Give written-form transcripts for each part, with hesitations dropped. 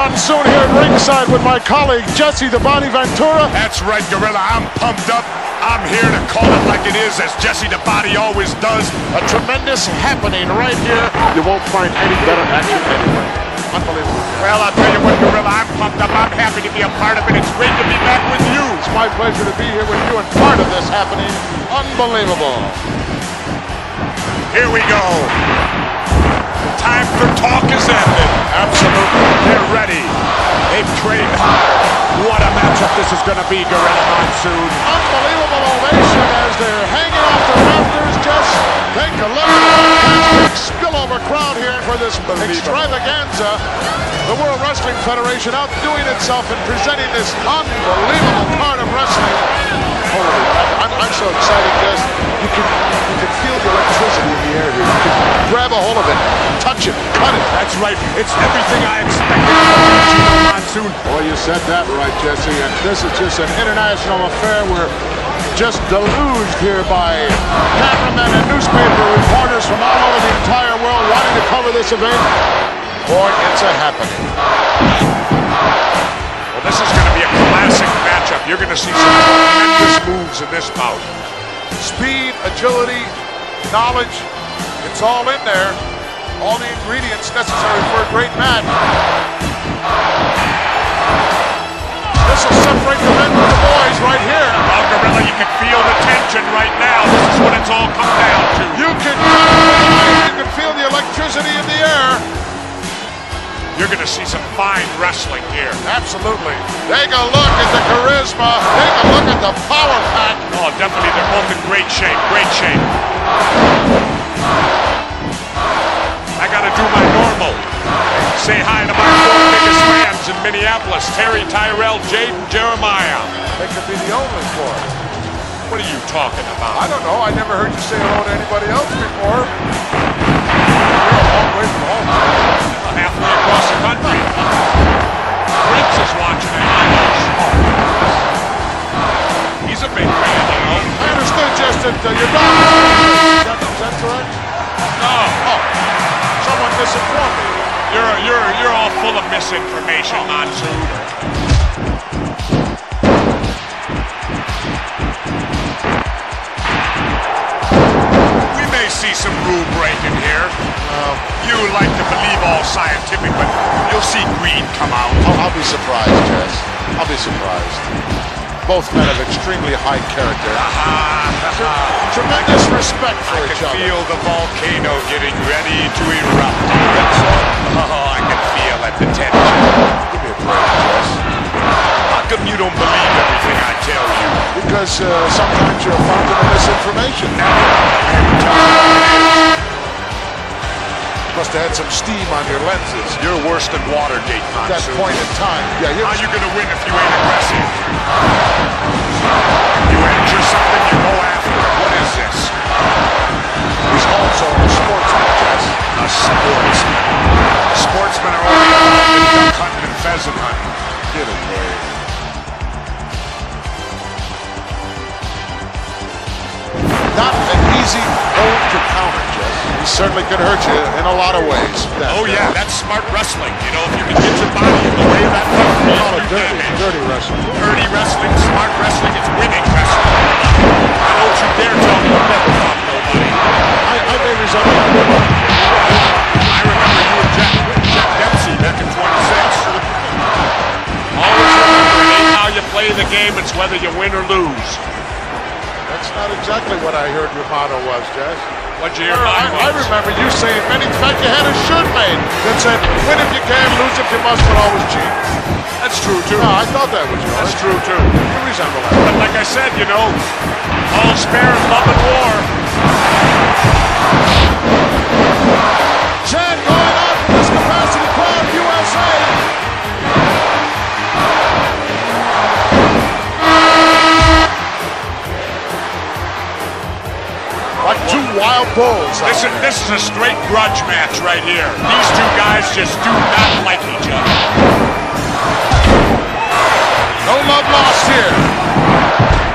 Monsoon here at ringside with my colleague Jesse "The Body" Ventura. That's right, Gorilla. I'm pumped up. I'm here to call it like it is, as Jesse "The Body" always does. A tremendous happening right here. You won't find any better action anywhere. Unbelievable. Well, I'll tell you what, Gorilla, I'm pumped up. I'm happy to be a part of it. It's great to be back with you. It's my pleasure to be here with you and part of this happening. Unbelievable. Here we go. The time for talk is ended. Absolutely. They're ready. They've trained hard. What a matchup this is going to be, Gorilla Monsoon. Unbelievable ovation as they're hanging off the rafters. Just take a look at the spillover crowd here for this extravaganza. The World Wrestling Federation outdoing itself and presenting this unbelievable card of wrestling. Holy, I'm so excited, Jess. You can feel the electricity in the air here. You can grab a hold of it, touch it, cut it. That's right. It's everything I expected. Monsoon. Well, you said that right, Jesse. And this is just an international affair. We're just deluged here by cameramen and newspaper reporters from all over the entire world wanting to cover this event. Boy, it's a happening. Well, this is going to be a classic matchup. You're going to see some tremendous moves in this bout. Speed, agility, knowledge, it's all in there. All the ingredients necessary for a great match. This will separate the men from the boys right here. Well, Gorilla, you can feel the tension right now. This is what it's all come down to. You can feel the electricity in the air. You're going to see some fine wrestling here. Absolutely. Take a look at the charisma. Take a look at the power pack. Oh, definitely. They're both in great shape. Great shape. I got to do my normal. Say hi to my four biggest fans in Minneapolis. Terry, Tyrell, Jaden, Jeremiah. They could be the only four. What are you talking about? I don't know. I never heard you say hello to anybody else before. You're a long way from home. Halfway across the country. Prince is watching it. He's a big fan, you know. I understood just that your daughter. Is that correct? No. Oh, someone misinformed me. You're all full of misinformation, Monsoon. We may see some rule breaking here. You like to believe all scientific, but you'll see greed come out. I'll be surprised, Jess. I'll be surprised. Both men have extremely high character. Tremendous respect for each other. I can feel the volcano getting ready to erupt. Oh, I can feel it, the tension. Give me a break, Jess. How come you don't believe everything I tell you? Because sometimes you're a fountain of misinformation. Must have had some steam on your lenses. You're worse than Watergate, Monsoon. That point in time. Yeah, how you gonna win if you ain't aggressive? You injure something, you go after it. What is this? He's also a sportsman, Jess. A sportsman. Sportsmen are only involved in duck hunting and pheasant hunting. Get away. Not an easy hold to counter, Jess. He certainly could hurt you in a lot of ways. Oh yeah, that's smart wrestling. You know, if you can get your body in the way of that referee, call it dirty wrestling. Dirty wrestling, smart wrestling, it's winning wrestling. Now don't you dare tell me you never fought nobody. I may resent that. I remember you and Jack Dempsey back in 26. Always remember, it ain't how you play the game, it's whether you win or lose. That's not exactly what I heard your motto was, Jess. What'd you hear mine was? I remember you saying many, in fact, you had a shirt made that said, win if you can, lose if you must, but always cheat. That's true, too. No, I thought that was yours. That's true, too. You resemble that. But like I said, you know, all's fair in love and war. Chad going out from this capacity crowd, USA. Like two wild bulls. This is a straight grudge match right here. These two guys just do not like each other. No love lost here.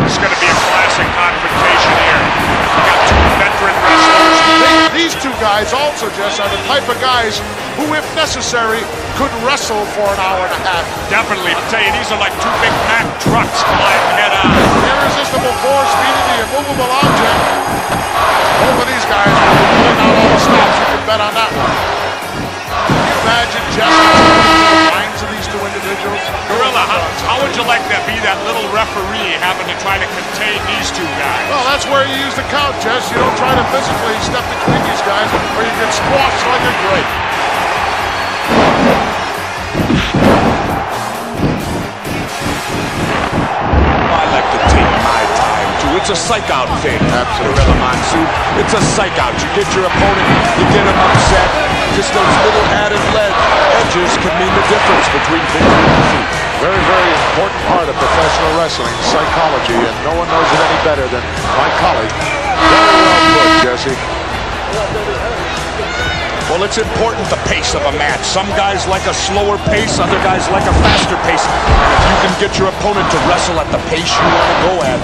It's going to be a classic confrontation here. We got two veteran wrestlers. These two guys also, Jess, are the type of guys who, if necessary, couldn't wrestle for an hour and a half. Definitely. I'll tell you, these are like two big Mack trucks flying head on. Irresistible force meeting the immovable object. Both of these guys will be pulling out all the stops. You can bet on that one. Can you imagine just the minds of these two individuals? Gorilla, how would you like to be that little referee having to try to contain these two guys? Well, that's where you use the count, Jess. You don't try to physically step between these guys or you get squashed like a grape. I like to take my time, too. It's a psych-out thing. Absolutely. Gorilla Monsoon. It's a psych-out. You get your opponent, you get him upset. Just those little added lead edges can mean the difference between victory and defeat. Very, very important part of professional wrestling, psychology, and no one knows it any better than my colleague. Very well put, Jesse. Well, it's important, the pace of a match. Some guys like a slower pace, other guys like a faster pace. And if you can get your opponent to wrestle at the pace you want to go at,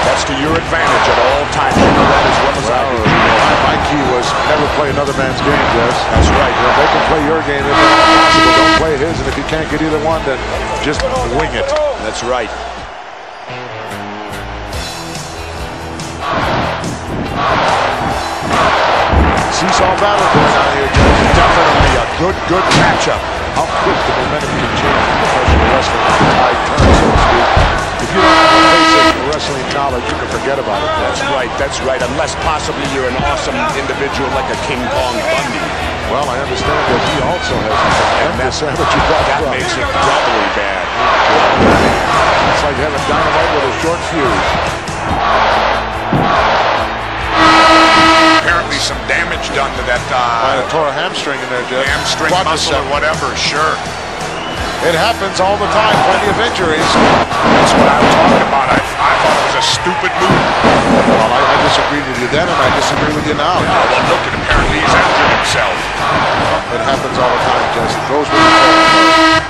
that's to your advantage at all times. You know that as well as I do. My key was never play another man's game, Jess. That's right. You know, they can play your game if it's possible. Don't play his, and if you can't get either one, then just wing it. That's right. Seesaw battle going on here, Jess. Definitely a good matchup. How quick the momentum can change in professional wrestling when the tide turns, so to speak. If you don't have a basic wrestling knowledge, you can forget about it. That's right. Unless possibly you're an awesome individual like a King Kong Bundy. Well, I understand that he also has a tremendous amateur background. That makes it doubly bad. It's like having dynamite with a short fuse. Apparently some damage done to that Might have tore a hamstring in there, Jeff. hamstring muscle or whatever, sure. It happens all the time, plenty of injuries. That's what I'm talking about. I thought it was a stupid move. Well, I disagreed with you then, and I disagree with you now. Well, look, and apparently he's injured himself. It happens all the time, Jess. It goes with the territory.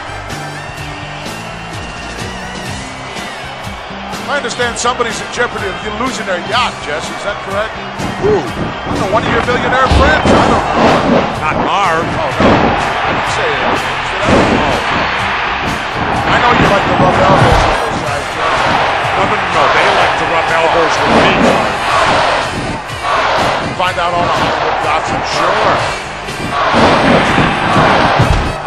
I understand somebody's in jeopardy of losing their yacht, Jess. Is that correct? Who? I don't know, one of your millionaire friends. I don't know. Not Marv. Oh, no. I didn't say it. I know you like to rub elbows with those guys, Jeff. No. They like to rub elbows with me. Find out all the Hollywood gossip. Sure.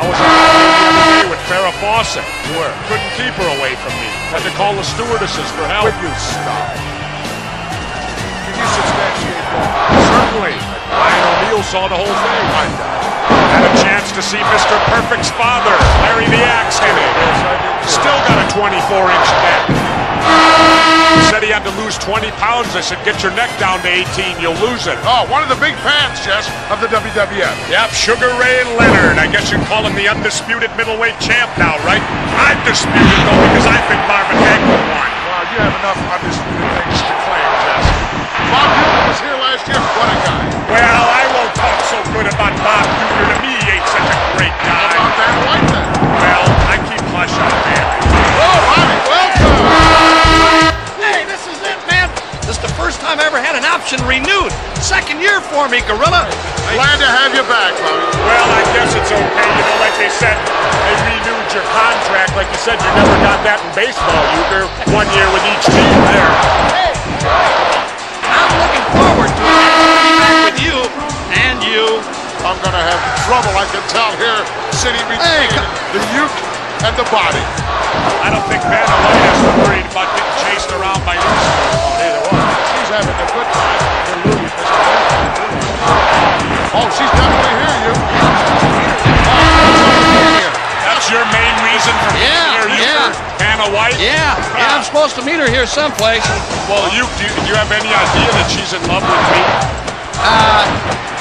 I was on the other day with Farrah Fawcett. Where? Couldn't keep her away from me. Had to call the stewardesses for help. Will you stop? Can you substantiate that? Certainly. Ryan O'Neal saw the whole thing. I doubt it. Had a chance to see Mr. Perfect's father, Larry the Axe, hit it. Yes, I did. Still got a 24-inch neck. He said he had to lose 20 pounds. I said, get your neck down to 18, you'll lose it. Oh, one of the big fans, Jess, of the WWF. Yep, Sugar Ray Leonard. I guess you'd call him the undisputed middleweight champ now, right? I'm disputed, though, because I think Marvin Hagler won. Well, you have enough undisputed things to claim, Jess. Bob Hughes was here last year. What a guy. Well, I won't talk so good about Bob Hughes. To me, he ain't such a great guy. How about Van White then? Well, I keep hush on Van. Oh, Bobby, welcome. Hey, this is it, man. This is the first time I ever had an option renewed. Second year for me, Gorilla. Glad to have you back, Bobby. Well, I guess it's okay. You know, like they said, they renewed your contract. Like you said, you never got that in baseball. You're 1 year with each team there. Hey, I'm looking forward to it. Be back with you and you. I'm going to have trouble, I can tell here, sitting between the uke and the body. I don't think Vanna White has to worry about getting chased around by Lucy. Neither one. She's having a good time. Oh, she's definitely here, you. That's your main reason for being here, Vanna White? Yeah, I'm supposed to meet her here someplace. Well, do you have any idea that she's in love with me?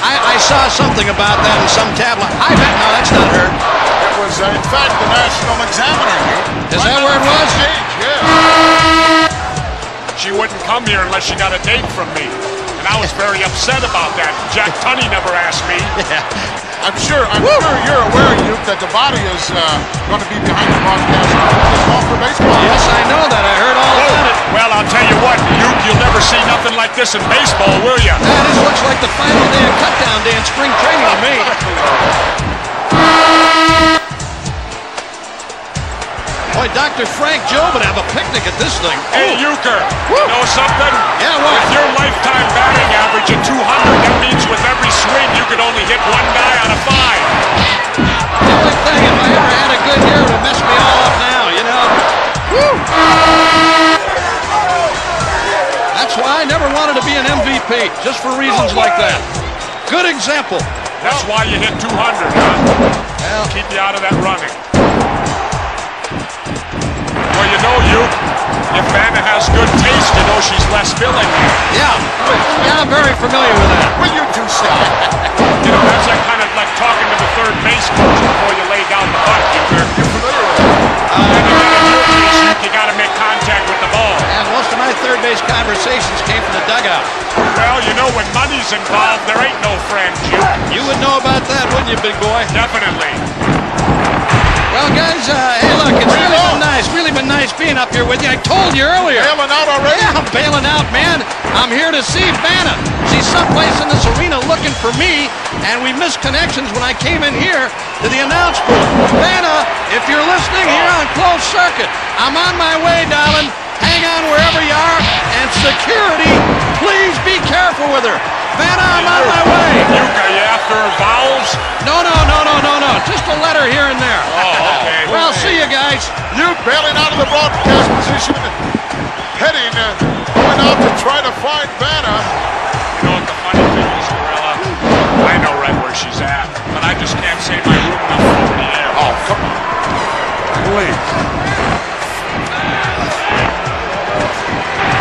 I saw something about that in some tabloid. I bet, no, that's not her. It was, in fact, the National Examiner. Is that where it was? Yeah. She wouldn't come here unless she got a date from me. And I was very upset about that. Jack Tunney never asked me. Yeah. I'm sure you're aware, Duke, that the body is going to be behind the broadcast. It's called for baseball. Yes, I know that. I heard all about it. Well, I'll tell you what, Duke, you'll never see nothing like this in baseball, will you? This looks like the final day of cutdown day in spring training to me. Boy, Dr. Frank Joe would have a picnic at this thing. Hey, Euchre, you know something? Yeah, what? With your lifetime batting average at 200, that means with every swing you could only hit one guy out of 5. The only thing, if I ever had a good year, it would mess me all up now, you know? Woo! That's why I never wanted to be an MVP, just for reasons like that. Good example. That's why you hit 200, huh? Well, Keep you out of that running. Well, you know, if Vanna has good taste, you know she's less filling. yeah, I'm very familiar with that. Will you two stop? You know, that's like kind of like talking to the third base coach before you lay down the bunt, Euchre. You're familiar with it. And again, in your case, you got to make contact with the ball. And most of my third base conversations came from the dugout. Well, you know, when money's involved, there ain't no friends, You would know about that, wouldn't you, big boy? Definitely. Well, guys, hey, look, it's really been nice being up here with you. I told you earlier. Bailing out already? Yeah, I'm bailing out, man. I'm here to see Vanna. She's someplace in this arena looking for me, and we missed connections when I came in here to the announce booth. Vanna, if you're listening here on closed circuit, I'm on my way, darling. Hang on wherever you are, and security, please be careful with her. Vanna, I'm on my way. Euchre, you after her vowels? No. Just a letter here and there. Oh, okay. Well, see you guys. You bailing out of the broadcast position, heading, going out to try to find Vanna. You know what the funny thing is, Gorilla? I know right where she's at, but I just can't say my room number over the air. Oh, come on. Please.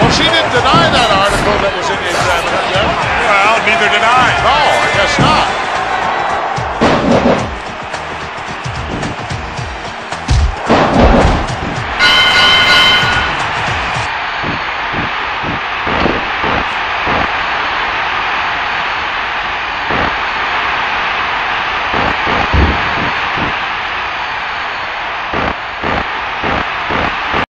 Well, she didn't deny that article that was in the Examiner. Well, neither did I. No, I guess not.